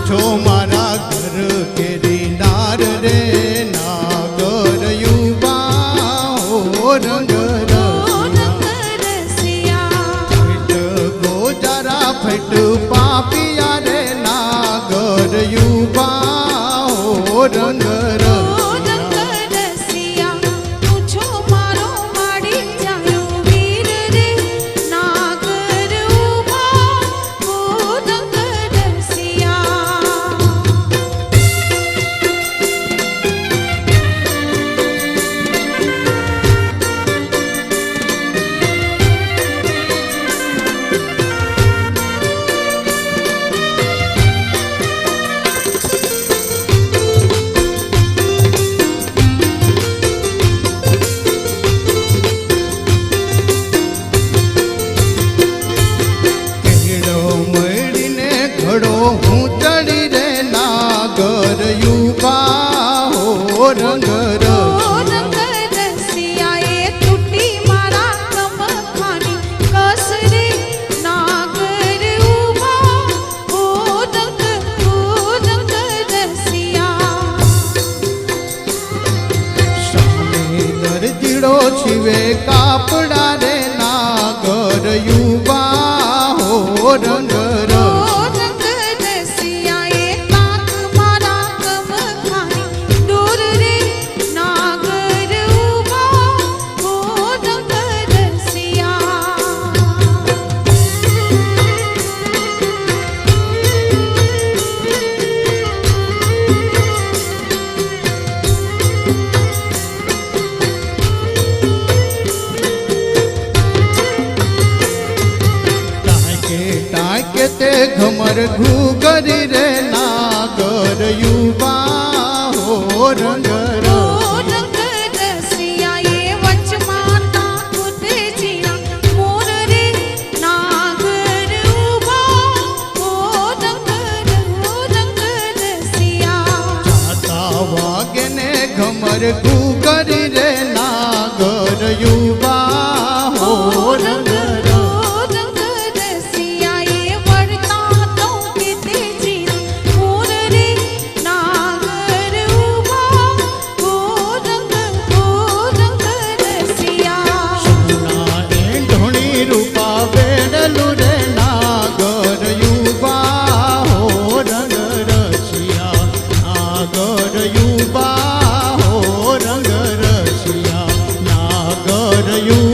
છો મારા ઘર કેરી નાર રે નાગર યુવા હો રંગ ફટ પાપિયા રે નાગર યુવા હો રંગ હું ચડી રે નાગર યુવા હો રંગ શિવે કાપડા રે નાગર યુવા હો રંગ તે ઘમર ઘૂગરી રે નાગર યુવા હો રંગ વાગે ને ઘમર ઘૂગરી રે નાગર યુવા હો રંગ you